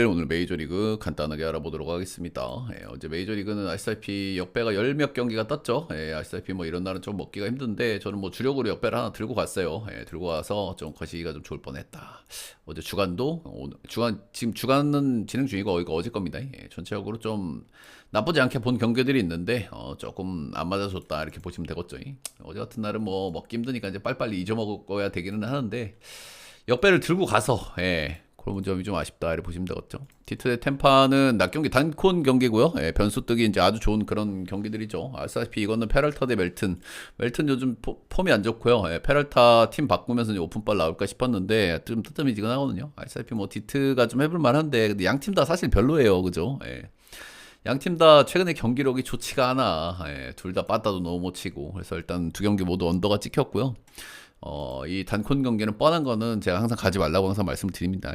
오늘 메이저리그 간단하게 알아보도록 하겠습니다. 어제 메이저리그는 아시다시피 역배가 열 몇 경기가 떴죠. 아시다시피 뭐 이런 날은 좀 먹기가 힘든데 저는 뭐 주력으로 역배를 하나 들고 갔어요. 들고 와서 좀 거시기가 좀 좋을 뻔했다. 어제 주간도 지금 주간은 진행 중이고 이거 어제 겁니다. 전체적으로 좀 나쁘지 않게 본 경기들이 있는데 조금 안 맞아줬다 이렇게 보시면 되겠죠. 어제 같은 날은 뭐 먹기 힘드니까 이제 빨리빨리 잊어먹어야 되기는 하는데 역배를 들고 가서 그런 점이 좀 아쉽다 이렇게 보시면 되겠죠. 디트 대 템파는 낮 경기 단콘 경기고요. 변수 뜨기 이제 아주 좋은 그런 경기들이죠. 아시다시피 이거는 페럴타 대 멜튼 요즘 폼이 안 좋고요. 페럴타 팀 바꾸면서 이제 오픈발 나올까 싶었는데 좀 뜨뜨미지근하거든요. 아시다시피 뭐 디트가 좀 해볼 만한데 근데 양 팀 다 사실 별로예요, 그죠? 양 팀 다 최근에 경기력이 좋지가 않아. 둘 다 빠따도 너무 못 치고 그래서 일단 두 경기 모두 언더가 찍혔고요. 이 단콘 경기는 뻔한 거는 제가 항상 가지 말라고 항상 말씀을 드립니다.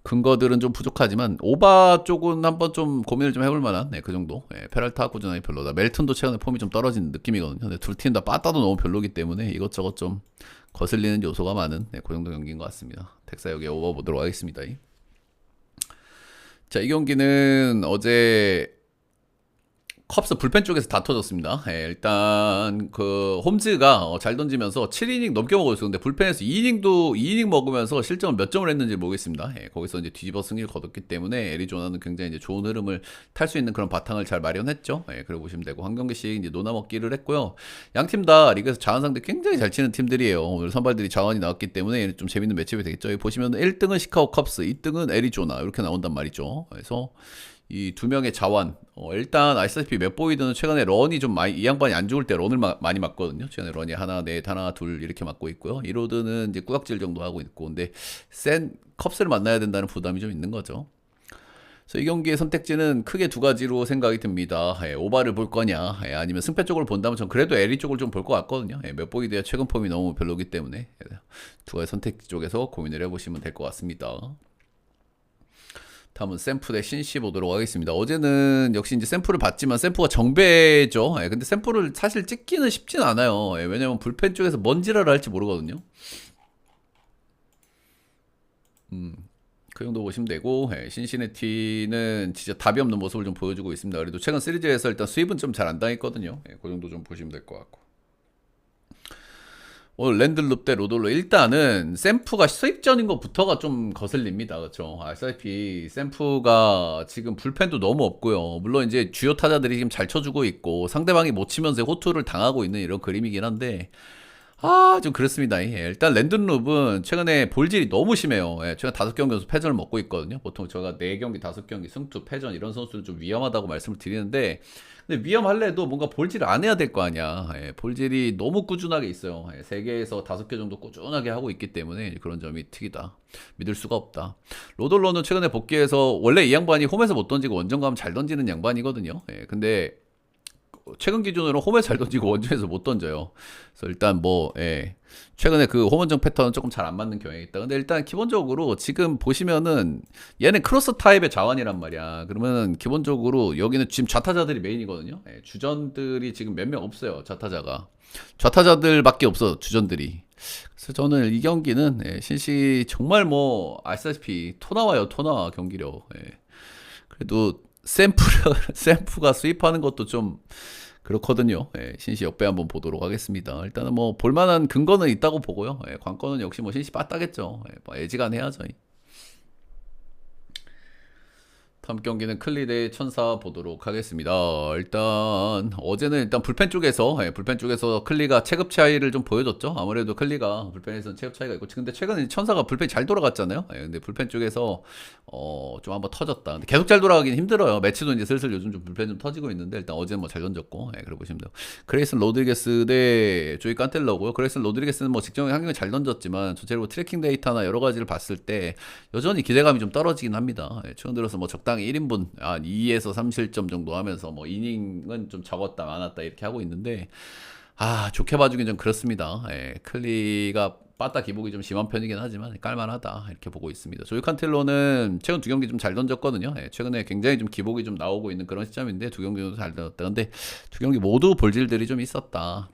근거들은 좀 부족하지만 오바 쪽은 한번 좀 고민을 좀 해볼 만한 그 정도. 페랄타 꾸준하게 별로다. 멜튼도 최근에 폼이 좀 떨어진 느낌이거든요. 근데 둘 팀 다 빠따도 너무 별로기 때문에 이것저것 좀 거슬리는 요소가 많은 그 정도 경기인 것 같습니다. 텍사 여기에 오버 보도록 하겠습니다. 자, 이 경기는 어제 컵스 불펜 쪽에서 다 터졌습니다. 일단 그 홈즈가 잘 던지면서 7이닝 넘게 먹었어요. 근데 불펜에서 2이닝 먹으면서 실점을 몇 점을 했는지 모르겠습니다. 거기서 이제 뒤집어 승리를 거뒀기 때문에 애리조나는 굉장히 이제 좋은 흐름을 탈 수 있는 그런 바탕을 잘 마련했죠. 그리고 보시면 되고 한 경기씩 이제 노나 먹기를 했고요. 양 팀 다 리그에서 자원 상대 굉장히 잘 치는 팀들이에요. 오늘 선발들이 자원이 나왔기 때문에 좀 재밌는 매치업이 되겠죠. 여기 보시면 1등은 시카고 컵스, 2등은 애리조나 이렇게 나온단 말이죠. 그래서 이 두 명의 자완. 일단 아시다시피 맥보이드는 최근에 런이 좀 많이 이 양반이 안 좋을 때 런을 많이 맞거든요. 최근에 런이 하나 넷 하나 둘 이렇게 맞고 있고요. 이로드는 이제 꾸역질 정도 하고 있고 근데 센 컵스를 만나야 된다는 부담이 좀 있는 거죠. 그래서 이 경기의 선택지는 크게 두 가지로 생각이 듭니다. 오바를 볼 거냐, 아니면 승패 쪽을 본다면 전 그래도 에리 쪽을 좀 볼 것 같거든요. 맥보이드의 최근 폼이 너무 별로기 때문에 두 가지 선택지 쪽에서 고민을 해보시면 될 것 같습니다. 다음은 샘프 대 신시 보도록 하겠습니다. 어제는 역시 이제 샘프를 봤지만 샘프가 정배죠. 근데 샘프를 사실 찍기는 쉽진 않아요. 왜냐면 불펜 쪽에서 뭔 지랄을 할지 모르거든요. 그 정도 보시면 되고 신시내티는 진짜 답이 없는 모습을 좀 보여주고 있습니다. 그래도 최근 시리즈에서 일단 수입은 좀 잘 안 당했거든요. 그 정도 좀 보시면 될 것 같고. 오늘 랜들룹 대 로돌로 일단은 샘프가 수입전인 것부터가 좀 거슬립니다. 그렇죠? 아시다시피 샘프가 지금 불펜도 너무 없고요. 물론 이제 주요 타자들이 지금 잘 쳐주고 있고 상대방이 못 치면서 호투를 당하고 있는 이런 그림이긴 한데 좀 그렇습니다. 일단 랜든룹은 최근에 볼질이 너무 심해요. 최근 5경기 연속 패전을 먹고 있거든요. 보통 제가 4경기, 5경기 승투, 패전 이런 선수는 좀 위험하다고 말씀을 드리는데 근데 위험할래도 뭔가 볼질을 안 해야 될 거 아니야. 볼질이 너무 꾸준하게 있어요. 3개에서 5개 정도 꾸준하게 하고 있기 때문에 그런 점이 특이다. 믿을 수가 없다. 로돌로는 최근에 복귀해서 원래 이 양반이 홈에서 못 던지고 원정 가면 잘 던지는 양반이거든요. 근데 최근 기준으로 홈에 잘 던지고 원정에서 못 던져요. 그래서 일단 최근에 그 홈원정 패턴은 조금 잘 안 맞는 경향이 있다. 근데 일단 기본적으로 지금 보시면은 얘는 크로스 타입의 자원이란 말이야. 그러면 기본적으로 여기는 지금 좌타자들이 메인이거든요. 주전들이 지금 몇 명 없어요. 좌타자들밖에 없어 주전들이. 그래서 저는 이 경기는 신시 정말 아시다시피 토 나와요. 토 나와 경기력. 그래도 샘프가 수입하는 것도 좀 그렇거든요. 신시 역배 한번 보도록 하겠습니다. 일단은 볼만한 근거는 있다고 보고요. 관건은 역시 신시 빠따겠죠. 애지간해야죠. 다음 경기는 클리 대 천사 보도록 하겠습니다. 일단 어제는 불펜 쪽에서 클리가 체급 차이를 좀 보여줬죠. 아무래도 클리가 불펜에서는 체급 차이가 있고 근데 최근에 천사가 불펜이 잘 돌아갔잖아요. 근데 불펜 쪽에서 좀 한번 터졌다. 근데 계속 잘 돌아가긴 힘들어요. 매치도 이제 슬슬 요즘 좀 불펜 좀 터지고 있는데 일단 어제는 잘 던졌고 그래 보시면 돼요. 그레이슨 로드리게스 대 조이 깐텔러고요. 그레이슨 로드리게스는 직전에 한 경기 잘 던졌지만 전체적으로 트래킹 데이터나 여러 가지를 봤을 때 여전히 기대감이 좀 떨어지긴 합니다. 최근 들어서 적당히 1인분 2에서 3실점 정도 하면서 이닝은 좀 적었다 많았다 이렇게 하고 있는데 좋게 봐주긴 좀 그렇습니다. 클리가 빠따 기복이 좀 심한 편이긴 하지만 깔만하다 이렇게 보고 있습니다. 조이 칸텔로는 최근 두 경기 좀 잘 던졌거든요. 최근에 굉장히 좀 기복이 좀 나오고 있는 그런 시점인데 두 경기도 잘 던졌다. 근데 두 경기 모두 볼질들이 좀 있었다.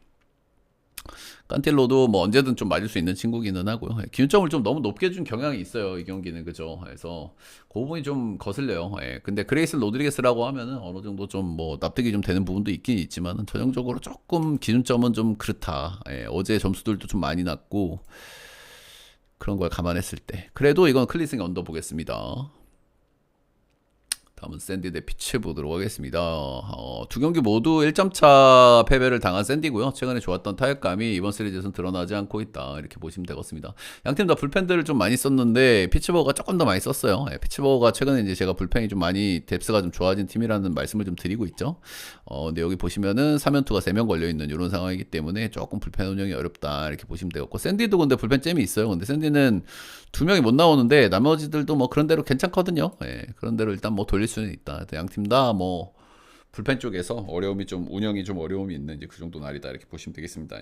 깐틸로도 뭐 언제든 좀 맞을 수 있는 친구기는 하고요. 기준점을 좀 너무 높게 준 경향이 있어요, 이 경기는. 그죠? 그래서 그 부분이 좀 거슬려요. 근데 그레이스 로드리게스라고 하면은 어느 정도 좀 뭐 납득이 좀 되는 부분도 있긴 있지만은 전형적으로 조금 기준점은 좀 그렇다. 어제 점수들도 좀 많이 났고 그런 걸 감안했을 때 그래도 이건 클리승 언더 보겠습니다. 다음은 샌디 대 피츠 보도록 하겠습니다. 두 경기 모두 1점차 패배를 당한 샌디고요. 최근에 좋았던 타격감이 이번 시리즈에서는 드러나지 않고 있다. 이렇게 보시면 되겠습니다. 양팀 다 불펜들을 좀 많이 썼는데 피츠버그가 조금 더 많이 썼어요. 피츠버그가 최근에 이제 제가 불펜이 좀 많이 뎁스가 좀 좋아진 팀이라는 말씀을 좀 드리고 있죠. 근데 여기 보시면은 3연투가 3명 걸려있는 이런 상황이기 때문에 조금 불펜 운영이 어렵다. 이렇게 보시면 되겠고 샌디도 근데 불펜 잼이 있어요. 근데 샌디는 2명이 못 나오는데 나머지들도 뭐 그런 대로 괜찮거든요. 그런 대로 일단 뭐 돌릴 수는 있다. 양 팀 다 뭐 불펜 쪽에서 어려움이 좀 운영이 좀 어려움이 있는 이제 그 정도 날이다 이렇게 보시면 되겠습니다.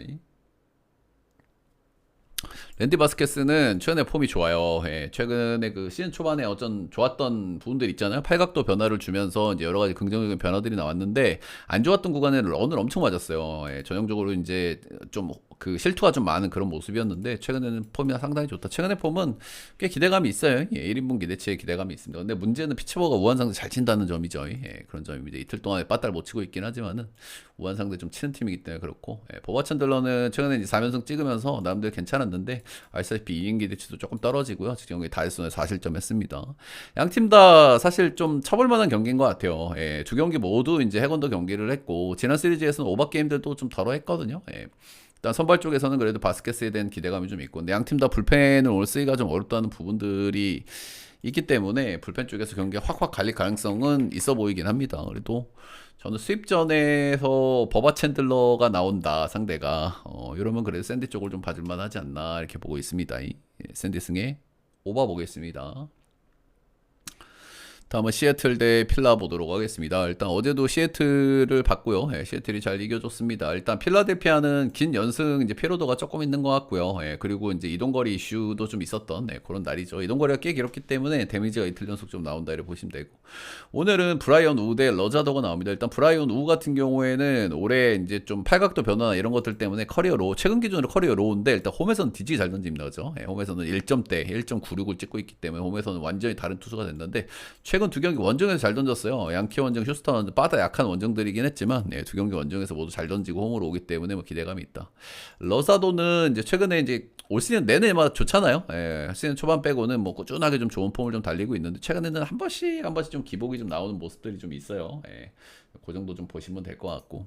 랜디 바스케스는 최근에 폼이 좋아요. 최근에 그 시즌 초반에 어쩐 좋았던 부분들 있잖아요. 팔각도 변화를 주면서 이제 여러 가지 긍정적인 변화들이 나왔는데 안 좋았던 구간에 런을 엄청 맞았어요. 전형적으로 이제 좀 그 실투가 좀 많은 그런 모습이었는데 최근에는 폼이 상당히 좋다. 최근에 폼은 꽤 기대감이 있어요. 1인분 기대치에 기대감이 있습니다. 근데 문제는 피츠버가 우한 상대 잘 친다는 점이죠. 그런 점입니다. 이틀 동안에 빠따를 못 치고 있긴 하지만은 우한 상대 좀 치는 팀이기 때문에 그렇고 버바 챈들러는 최근에 이제 4연승 찍으면서 나름대로 괜찮았는데 알다시피 2인 기대치도 조금 떨어지고요. 지금 경기 다이슨에 4실점 했습니다. 양 팀 다 사실 좀 쳐볼만한 경기인 것 같아요. 두 경기 모두 이제 해건더 경기를 했고 지난 시리즈에서는 오버 게임들도 좀 덜어 했거든요. 일단 선발 쪽에서는 그래도 바스켓에 대한 기대감이 좀 있고 근데 양 팀 다 불펜을 오늘 쓰기가 좀 어렵다는 부분들이 있기 때문에 불펜 쪽에서 경기가 확확 갈릴 가능성은 있어 보이긴 합니다. 그래도 저는 수입전에서 버바 챈들러가 나온다 상대가 이러면 그래도 샌디 쪽을 좀 봐줄만 하지 않나 이렇게 보고 있습니다. 샌디 승에 오버 보겠습니다. 다음은 시애틀 대 필라 보도록 하겠습니다. 일단 어제도 시애틀을 봤고요. 시애틀이 잘 이겨줬습니다. 일단 필라델피아는 긴 연승 이제 피로도가 조금 있는 것 같고요. 그리고 이제 이동거리 이슈도 좀 있었던 그런 날이죠. 이동거리가 꽤 길었기 때문에 데미지가 이틀 연속 좀 나온다 이렇게 보시면 되고 오늘은 브라이언 우 대 러자더가 나옵니다. 일단 브라이언 우 같은 경우에는 올해 이제 좀 팔각도 변화나 이런 것들 때문에 커리어 로 최근 기준으로 커리어 로우인데 일단 홈에서는 뒤지게 잘 던집니다. 그죠? 홈에서는 1점대 1.96을 찍고 있기 때문에 홈에서는 완전히 다른 투수가 됐는데 최근 두 경기 원정에서 잘 던졌어요. 양키 원정, 휴스턴 원정, 빠다 약한 원정들이긴 했지만 두 경기 원정에서 모두 잘 던지고 홈으로 오기 때문에 뭐 기대감이 있다. 러사도는 이제 최근에 이제 올 시즌 내내 막 좋잖아요. 시즌 초반 빼고는 뭐 꾸준하게 좀 좋은 폼을 좀 달리고 있는데 최근에는 한 번씩 좀 기복이 좀 나오는 모습들이 좀 있어요. 그 정도 좀 보시면 될 것 같고.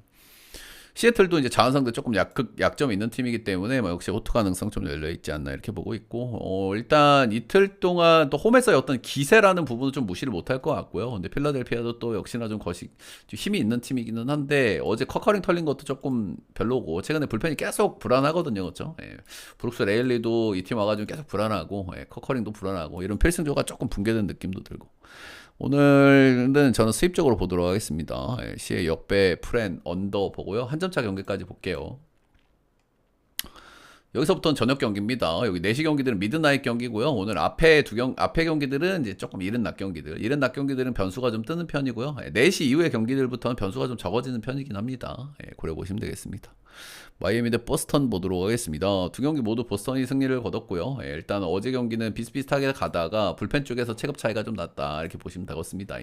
시애틀도 이제 자원상대 조금 약점이 있는 팀이기 때문에 뭐 역시 호투 가능성 좀 열려있지 않나 이렇게 보고 있고 일단 이틀 동안 또 홈에서의 어떤 기세라는 부분은 좀 무시를 못할 것 같고요. 근데 필라델피아도 또 역시나 좀 힘이 있는 팀이기는 한데 어제 커커링 털린 것도 조금 별로고 최근에 불펜이 계속 불안하거든요. 그렇죠? 브룩스 레일리도 이 팀 와가지고 계속 불안하고 커커링도 불안하고 이런 필승조가 조금 붕괴된 느낌도 들고 오늘은 저는 수입적으로 보도록 하겠습니다. 시의 역배 프렌 언더 보고요. 한 점차 경기까지 볼게요. 여기서부터는 저녁 경기입니다. 여기 4시 경기들은 미드나잇 경기고요. 오늘 앞에 경기들은 이제 조금 이른 낮 경기들. 이른 낮 경기들은 변수가 좀 뜨는 편이고요. 4시 이후의 경기들부터는 변수가 좀 적어지는 편이긴 합니다. 고려 보시면 되겠습니다. 마이애미 대 보스턴 보도록 하겠습니다. 두 경기 모두 보스턴이 승리를 거뒀고요. 일단 어제 경기는 비슷비슷하게 가다가 불펜 쪽에서 체급 차이가 좀 났다 이렇게 보시면 되겠습니다.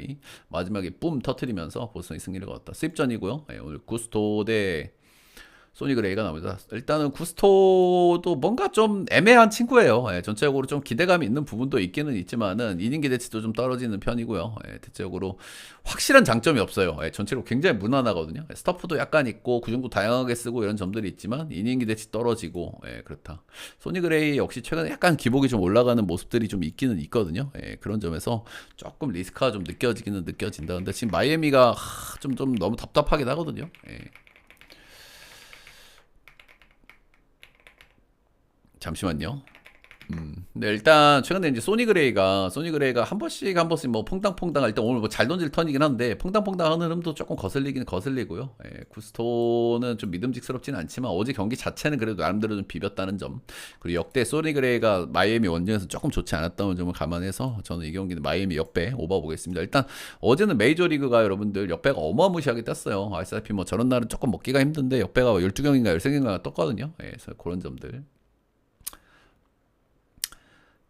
마지막에 뿜 터트리면서 보스턴이 승리를 거뒀다. 수입전이고요. 오늘 구스토 대 소니 그레이가 나옵니다. 일단은 구스토도 뭔가 좀 애매한 친구예요. 전체적으로 좀 기대감이 있는 부분도 있기는 있지만은 이닝 기대치도 좀 떨어지는 편이고요. 대체적으로 확실한 장점이 없어요. 전체로 굉장히 무난하거든요. 스타프도 약간 있고 구종도 다양하게 쓰고 이런 점들이 있지만 이닝 기대치 떨어지고 그렇다. 소니 그레이 역시 최근에 약간 기복이 좀 올라가는 모습들이 좀 있기는 있거든요. 그런 점에서 조금 리스크가 좀 느껴진다. 근데 지금 마이애미가 좀 너무 답답하긴 하거든요. 잠시만요. 근데 일단 최근에 이제 소니 그레이가 한 번씩 뭐 퐁당퐁당 일단 오늘 뭐 잘 던질 턴이긴 한데 퐁당퐁당 하는 흐름도 조금 거슬리긴 거슬리고요. 구스토는 좀 믿음직스럽진 않지만 어제 경기 자체는 그래도 나름대로 좀 비볐다는 점, 그리고 역대 소니그레이가 마이애미 원정에서 조금 좋지 않았다는 점을 감안해서 저는 이 경기는 마이애미 역배 오버 보겠습니다. 일단 어제는 메이저리그가 여러분들 역배가 어마무시하게 떴어요. SRP 뭐 저런 날은 조금 먹기가 힘든데 역배가 12경인가 13경인가 떴거든요. 그래서 그런 점들.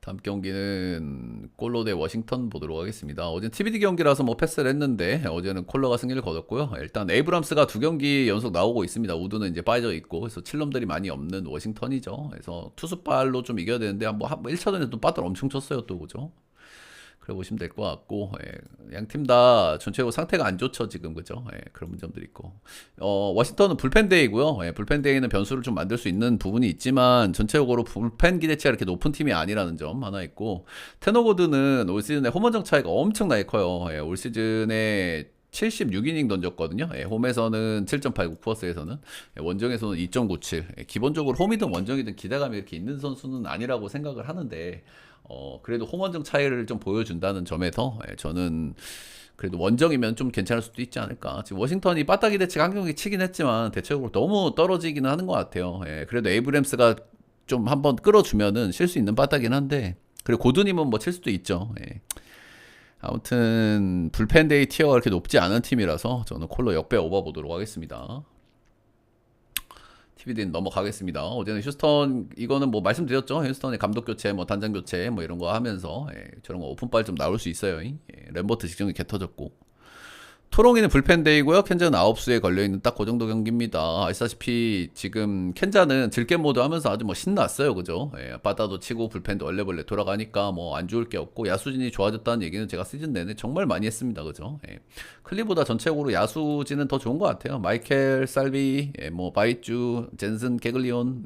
다음 경기는 콜로 대 워싱턴 보도록 하겠습니다. 어제는 TBD 경기라서 뭐 패스를 했는데 어제는 콜로가 승리를 거뒀고요. 일단 에이브람스가 2경기 연속 나오고 있습니다. 우드는 이제 빠져 있고, 그래서 칠놈들이 많이 없는 워싱턴이죠. 그래서 투수발로 좀 이겨야 되는데 뭐 1차전에 또 빠들 엄청 쳤어요 또, 그죠? 그래 보시면 될 것 같고, 양 팀 다 전체적으로 상태가 안 좋죠 지금, 그죠? 그런 문제점들이 있고, 워싱턴은 불펜데이고요. 불펜데이는 변수를 좀 만들 수 있는 부분이 있지만 전체적으로 불펜 기대치가 이렇게 높은 팀이 아니라는 점 하나 있고, 테너고드는 올 시즌에 홈런정 차이가 엄청나게 커요. 올 시즌에 76이닝 던졌거든요. 홈에서는 7.89, 쿠어스에서는, 원정에서는 2.97. 기본적으로 홈이든 원정이든 기대감이 이렇게 있는 선수는 아니라고 생각을 하는데, 그래도 홈원정 차이를 좀 보여준다는 점에서 저는 그래도 원정이면 좀 괜찮을 수도 있지 않을까. 지금 워싱턴이 빠따기 대치가 한 경기 치긴 했지만 대체적으로 너무 떨어지기는 하는 것 같아요. 그래도 에이브램스가 좀 한번 끌어주면은 칠 수 있는 빠따긴 한데, 그리고 고드님은 뭐 칠 수도 있죠. 아무튼 불펜데이 티어가 그렇게 높지 않은 팀이라서 저는 콜로 역배 오버 보도록 하겠습니다. TVD는 넘어가겠습니다. 어제는 휴스턴, 이거는 뭐 말씀드렸죠. 휴스턴의 감독 교체, 뭐 단장 교체, 뭐 이런 거 하면서 저런 거 오픈빨 좀 나올 수 있어요. 램버트 직전에 개 터졌고, 토롱이는 불펜데이고요. 켄자는 아홉수에 걸려있는 딱 그 정도 경기입니다. 아시다시피 지금 켄자는 질겜 모드 하면서 아주 뭐 신났어요, 그죠? 바다도 치고 불펜도 얼레벌레 돌아가니까 뭐 안 좋을 게 없고, 야수진이 좋아졌다는 얘기는 제가 시즌 내내 정말 많이 했습니다, 그죠? 클리보다 전체적으로 야수진은 더 좋은 것 같아요. 마이켈 살비, 뭐 바이쭈, 젠슨 케글리온,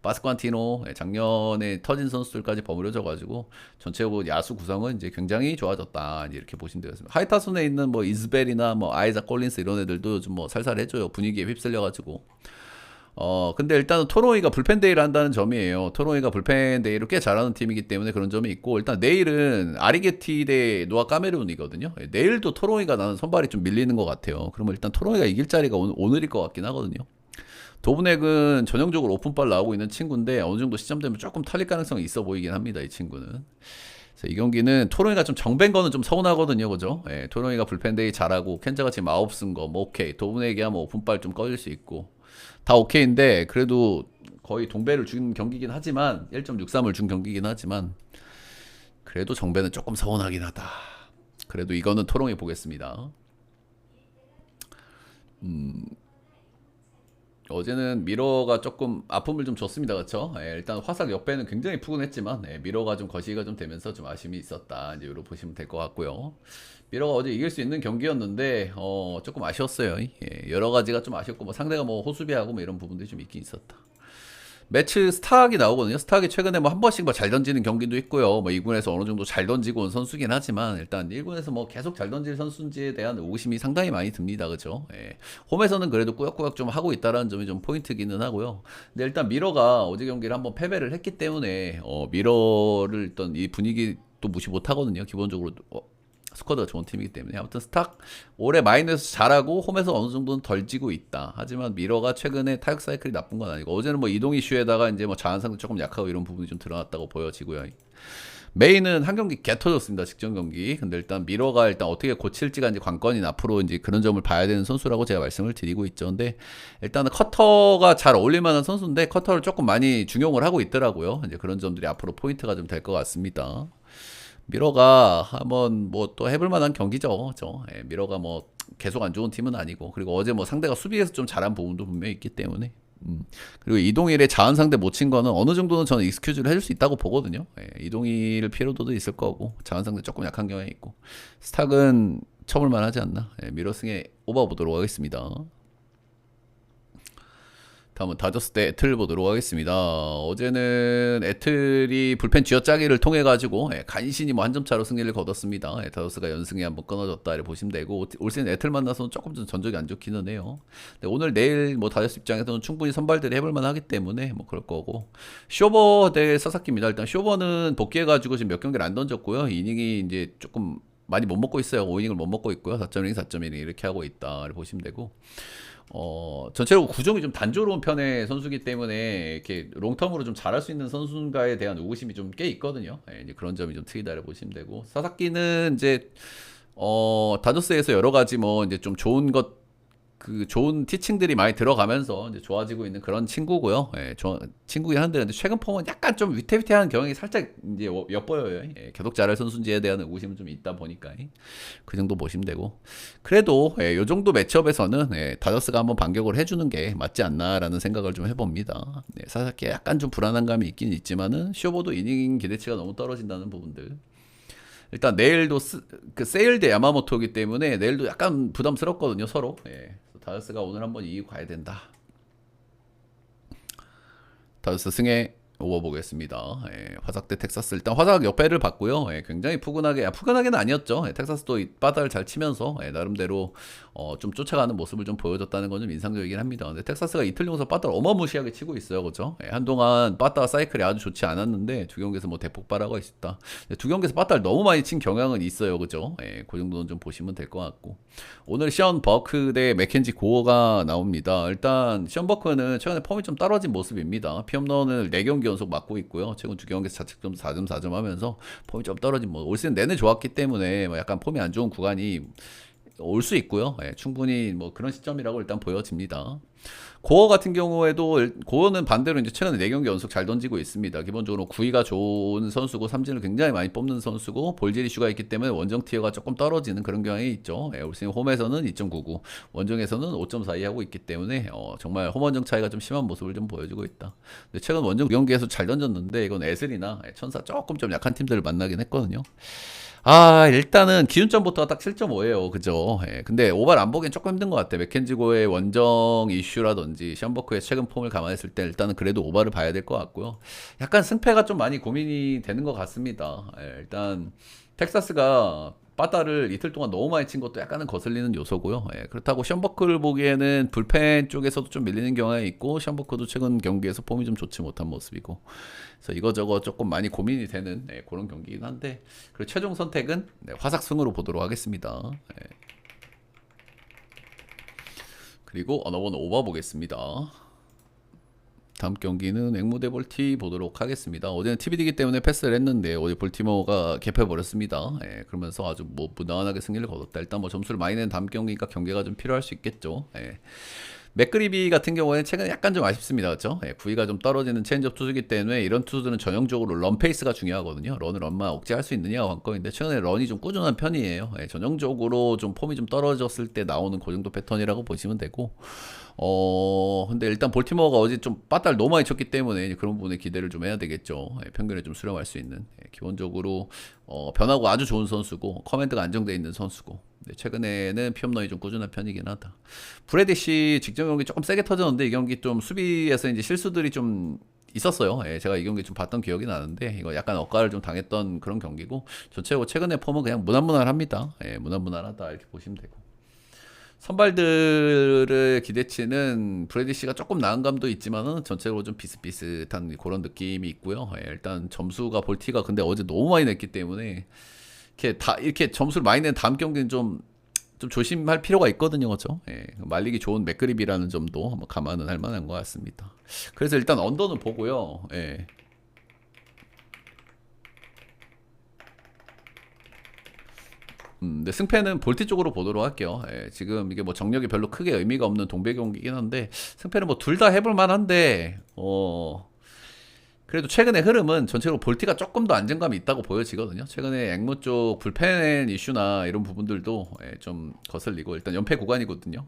바스관티노, 작년에 터진 선수들까지 버무려져가지고 전체적으로 야수 구성은 이제 굉장히 좋아졌다, 이제 이렇게 보시면 되겠습니다. 하이타순에 있는 뭐 이즈벨이나 뭐 아이작 콜린스 이런 애들도 요즘 뭐 살살 해줘요. 분위기에 휩쓸려가지고. 근데 일단은 토로이가 불펜데이를 한다는 점이에요. 토로이가 불펜데이를 꽤 잘하는 팀이기 때문에 그런 점이 있고, 일단 내일은 아리게티 대 노아 까메룬이거든요. 내일도 토로이가 나는 선발이 좀 밀리는 것 같아요. 그러면 일단 토로이가 이길 자리가 오늘일 것 같긴 하거든요. 도브넥은 전형적으로 오픈발 나오고 있는 친구인데 어느 정도 시점 되면 조금 털릴 가능성이 있어 보이긴 합니다, 이 친구는. 이 경기는 토로이가 좀 정배인 거는 좀 서운하거든요, 그죠? 토로이가 불펜데이 잘하고 켄자가 지금 9 쓴 거 뭐 오케이, 도브넥이 하면 오픈발 좀 꺼질 수 있고 다 오케이인데, 그래도 거의 동배를 준 경기긴 하지만 1.63을 준 경기긴 하지만 그래도 정배는 조금 서운하긴 하다. 그래도 이거는 토롱이 보겠습니다. 어제는 미러가 조금 아픔을 좀 줬습니다, 그렇죠? 일단 화삭 역배는 굉장히 푸근했지만 미러가 좀 거시기가 좀 되면서 좀 아쉬움이 있었다, 이제 이렇게 보시면 될 것 같고요. 미러가 어제 이길 수 있는 경기였는데 조금 아쉬웠어요. 여러 가지가 좀 아쉬웠고, 뭐 상대가 뭐 호수비하고 뭐 이런 부분들이 좀 있긴 있었다. 매치 스타학이 나오거든요. 스타학이 최근에 뭐 한 번씩 뭐 잘 던지는 경기도 있고요. 뭐 2군에서 어느 정도 잘 던지고 온 선수긴 하지만 일단 1군에서 뭐 계속 잘 던질 선수인지에 대한 의구심이 상당히 많이 듭니다. 그죠? 홈에서는 그래도 꾸역꾸역 좀 하고 있다라는 점이 좀 포인트기는 하고요. 근데 일단 미러가 어제 경기를 한번 패배를 했기 때문에 미러를 일단 이 분위기 또 무시 못 하거든요. 기본적으로 스쿼드가 좋은 팀이기 때문에. 아무튼 스탁 올해 마이너스 잘하고 홈에서 어느 정도는 덜 지고 있다. 하지만 미러가 최근에 타격 사이클이 나쁜 건 아니고, 어제는 뭐 이동 이슈에다가 이제 뭐 자한상도 조금 약하고 이런 부분이 좀 드러났다고 보여지고요. 메인은 한 경기 개 터졌습니다, 직전 경기. 근데 일단 미러가 일단 어떻게 고칠지가 이제 관건인, 앞으로 이제 그런 점을 봐야 되는 선수라고 제가 말씀을 드리고 있죠. 근데 일단은 커터가 잘 어울릴 만한 선수인데 커터를 조금 많이 중용을 하고 있더라고요. 이제 그런 점들이 앞으로 포인트가 좀 될 것 같습니다. 미러가 한번 뭐 또 해볼 만한 경기죠. 미러가 뭐 계속 안 좋은 팀은 아니고, 그리고 어제 뭐 상대가 수비에서 좀 잘한 부분도 분명히 있기 때문에. 그리고 이동일의 자은 상대 못 친 거는 어느 정도는 저는 익스큐즈를 해줄 수 있다고 보거든요. 이동일 피로도도 있을 거고, 자은 상대 조금 약한 경향이 있고, 스탁은 쳐볼만 하지 않나. 미러승에 오버 보도록 하겠습니다. 다음은 다저스 대 애틀 보도록 하겠습니다. 어제는 애틀이 불펜 쥐어짜기를 통해 가지고 간신히 뭐 한 점 차로 승리를 거뒀습니다. 다저스가 연승에 한번 끊어졌다 이렇게 보시면 되고, 올 시즌 애틀 만나서는 조금 좀 전적이 안 좋기는 해요. 오늘 내일 뭐 다저스 입장에서는 충분히 선발들이 해볼 만하기 때문에 뭐 그럴 거고, 쇼버 대 사사키입니다. 일단 쇼버는 복귀해가지고 지금 몇 경기를 안 던졌고요. 이닝이 이제 조금 많이 못 먹고 있어요. 5이닝을 못 먹고 있고요. 4.1이닝, 4.1이닝 이렇게 하고 있다 이렇게 보시면 되고, 전체적으로 구종이 좀 단조로운 편의 선수기 때문에 이렇게 롱텀으로 좀 잘할 수 있는 선수인가에 대한 의구심이 좀 꽤 있거든요. 이제 그런 점이 좀 특이다를 보시면 되고, 사사키는 이제 다저스에서 여러 가지 뭐 이제 좀 좋은 것, 그 좋은 티칭들이 많이 들어가면서 이제 좋아지고 있는 그런 친구고요. 친구긴 한데, 근데 최근 폼은 약간 좀 위태위태한 경향이 살짝 이제 엿보여요. 계속 잘할 선수인지에 대한 의구심은 좀 있다 보니까 그 정도 보시면 되고, 그래도 요 정도 매치업에서는 다저스가 한번 반격을 해주는 게 맞지 않나라는 생각을 좀 해봅니다. 사사키 약간 좀 불안한 감이 있긴 있지만은 쇼보도 이닝 기대치가 너무 떨어진다는 부분들. 일단 내일도 그 세일 대 야마모토이기 때문에 내일도 약간 부담스럽거든요, 서로. 다저스가 오늘 한번 이기고 가야 된다. 다저스 승에 오버보겠습니다. 화삭 대 텍사스. 일단 화삭 역배를 봤고요. 굉장히 푸근하게는 아니었죠. 텍사스도 바다를 잘 치면서 나름대로 좀 쫓아가는 모습을 좀 보여줬다는 건 좀 인상적이긴 합니다. 근데 텍사스가 이틀 용서 바다를 어마무시하게 치고 있어요. 그죠? 한동안 바다 사이클이 아주 좋지 않았는데 두 경기에서 뭐 대폭발하고 있었다. 두 경기에서 바다를 너무 많이 친 경향은 있어요. 그죠? 그 정도는 좀 보시면 될 것 같고, 오늘 시언 버크 대 맥켄지 고어가 나옵니다. 일단 시언 버크는 최근에 폼이 좀 떨어진 모습입니다. 피홈런을 4경기 연속 맞고 있고요. 최근 2경기에서 자책점 4점 4점 하면서 폼이 좀 떨어진 모습. 올 시즌 내내 좋았기 때문에 뭐 약간 폼이 안 좋은 구간이 올 수 있고요. 충분히 뭐 그런 시점이라고 일단 보여집니다. 고어 같은 경우에도, 고어는 반대로 이제 최근에 4경기 연속 잘 던지고 있습니다. 기본적으로 구위가 좋은 선수고 삼진을 굉장히 많이 뽑는 선수고 볼질 이슈가 있기 때문에 원정 티어가 조금 떨어지는 그런 경향이 있죠. 올 시즌 홈에서는 2.99, 원정에서는 5.42 하고 있기 때문에 정말 홈 원정 차이가 좀 심한 모습을 좀 보여주고 있다. 근데 최근 원정 경기에서 잘 던졌는데 이건 에슬이나 천사 조금 좀 약한 팀들을 만나긴 했거든요. 일단은 기준점부터가 딱 7.5예요. 그죠? 근데 오발 안 보기엔 조금 힘든 것 같아. 맥켄지고의 원정 이슈라든지 션버크의 최근 폼을 감안했을 때 일단은 그래도 오발을 봐야 될 것 같고요. 약간 승패가 좀 많이 고민이 되는 것 같습니다. 일단 텍사스가 바다를 이틀 동안 너무 많이 친 것도 약간은 거슬리는 요소고요. 그렇다고 션버크를 보기에는 불펜 쪽에서도 좀 밀리는 경향이 있고, 션버크도 최근 경기에서 폼이 좀 좋지 못한 모습이고, 그래서 이거저거 조금 많이 고민이 되는 그런 경기이긴 한데, 그리고 최종 선택은 화삭승으로 보도록 하겠습니다. 그리고 언어원 오버 보겠습니다. 다음 경기는 앵무대 볼티 보도록 하겠습니다. 어제는 TBD이기 때문에 패스를 했는데 어제 볼티모어가 개패버렸습니다. 그러면서 아주 뭐 무난하게 승리를 거뒀다. 일단 뭐 점수를 많이 낸 다음 경기니까 경계가 좀 필요할 수 있겠죠. 맥그리비 같은 경우에는 최근에 약간 좀 아쉽습니다. 그렇죠? 구위가 좀 떨어지는 체인지업 투수이기 때문에 이런 투수들은 전형적으로 런 페이스가 중요하거든요. 런을 얼마나 억제할 수 있느냐가 관건인데 최근에 런이 좀 꾸준한 편이에요. 전형적으로 좀 폼이 좀 떨어졌을 때 나오는 그 정도 패턴이라고 보시면 되고, 근데 일단 볼티모어가 어제 좀 빠따를 너무 많이 쳤기 때문에 그런 부분에 기대를 좀 해야 되겠죠. 평균에 좀 수렴할 수 있는. 기본적으로 변하고 아주 좋은 선수고 커맨드가 안정되어 있는 선수고, 최근에는 피홈런이 좀 꾸준한 편이긴 하다. 브래디시 직전 경기 조금 세게 터졌는데 이 경기 좀 수비에서 이제 실수들이 좀 있었어요. 제가 이 경기 좀 봤던 기억이 나는데 이거 약간 억가를 좀 당했던 그런 경기고, 전체적으로 최근의 폼은 그냥 무난무난합니다. 무난무난하다 이렇게 보시면 되고, 선발들의 기대치는 브래디시가 조금 나은 감도 있지만은 전체적으로 좀 비슷비슷한 그런 느낌이 있고요. 일단 점수가 볼티가 근데 어제 너무 많이 냈기 때문에 이렇게 점수를 많이 낸 다음 경기는 좀 조심할 필요가 있거든요. 그렇죠? 말리기 좋은 맥그립이라는 점도 한번 감안은 할 만한 것 같습니다. 그래서 일단 언더는 보고요. 근데 승패는 볼티 쪽으로 보도록 할게요. 지금 이게 뭐 정력이 별로 크게 의미가 없는 동배 경기긴 한데 승패는 뭐 둘 다 해볼 만한데 그래도 최근의 흐름은 전체적으로 볼티가 조금 더 안정감이 있다고 보여지거든요. 최근에 앵무 쪽 불펜 이슈나 이런 부분들도 좀 거슬리고, 일단 연패 구간이거든요.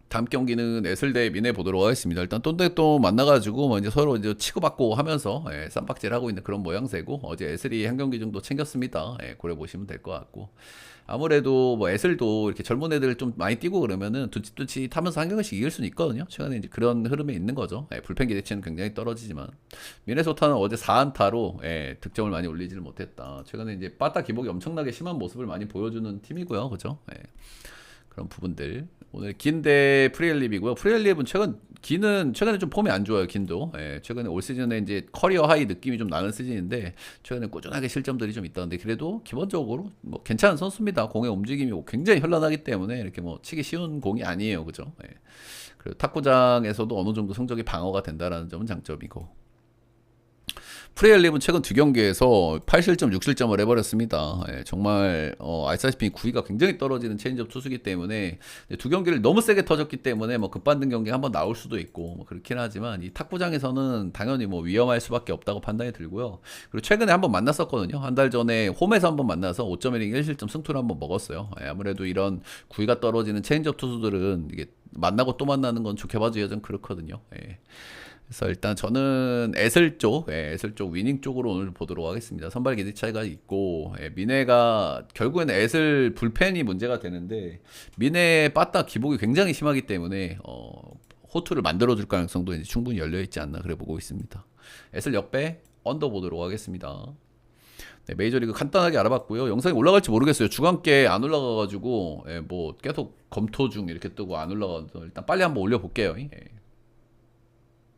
다음 경기는 에슬 대 미네 보도록 하겠습니다. 일단 똔대 또 만나가지고 뭐 이제 서로 이제 치고받고 하면서 쌈박질 하고 있는 그런 모양새고, 어제 에슬이 한 경기 정도 챙겼습니다. 고려 보시면 될 것 같고, 아무래도 뭐 에슬도 이렇게 젊은 애들 좀 많이 뛰고 그러면은 두치두치 타면서 한 경기씩 이길 수는 있거든요. 최근에 이제 그런 흐름에 있는 거죠. 불펜 기대치는 굉장히 떨어지지만 미네소타는 어제 4안타로 득점을 많이 올리지를 못했다. 최근에 이제 빠따 기복이 엄청나게 심한 모습을 많이 보여주는 팀이고요, 그죠? 그런 부분들. 오늘 긴대 프리엘립이고요. 프리엘립은 기는 최근에 좀 폼이 안 좋아요. 긴도. 최근에 올 시즌에 이제 커리어 하이 느낌이 좀 나는 시즌인데 최근에 꾸준하게 실점들이 좀 있다는데, 그래도 기본적으로 뭐 괜찮은 선수입니다. 공의 움직임이 굉장히 현란하기 때문에 이렇게 뭐 치기 쉬운 공이 아니에요, 그죠? 그리고 탁구장에서도 어느 정도 성적이 방어가 된다라는 점은 장점이고. 프리엘립은 최근 두 경기에서 8실점, 6실점을 해버렸습니다. 정말 아시다시피 구위가 굉장히 떨어지는 체인지업 투수기 때문에 두 경기를 너무 세게 터졌기 때문에 뭐 급반등 경기 한번 나올 수도 있고 뭐 그렇긴 하지만, 이 탁구장에서는 당연히 뭐 위험할 수밖에 없다고 판단이 들고요. 그리고 최근에 한번 만났었거든요. 한 달 전에 홈에서 한번 만나서 5.1이닝 1실점 승투를 한번 먹었어요. 아무래도 이런 구위가 떨어지는 체인지업 투수들은 이게 만나고 또 만나는 건 좋게 봐줘야 좀 그렇거든요. 그래서 일단 저는 에슬 쪽, 에슬 쪽 위닝 쪽으로 오늘 보도록 하겠습니다. 선발 기대 차이가 있고, 미네가 결국에는 에슬 불펜이 문제가 되는데, 미네 빠따 기복이 굉장히 심하기 때문에 호투를 만들어줄 가능성도 이제 충분히 열려 있지 않나 그래 보고 있습니다. 에슬 역배 언더 보도록 하겠습니다. 네, 메이저리그 간단하게 알아봤고요. 영상이 올라갈지 모르겠어요. 주간께 안 올라가가지고 뭐 계속 검토 중 이렇게 뜨고 안 올라가서 일단 빨리 한번 올려볼게요.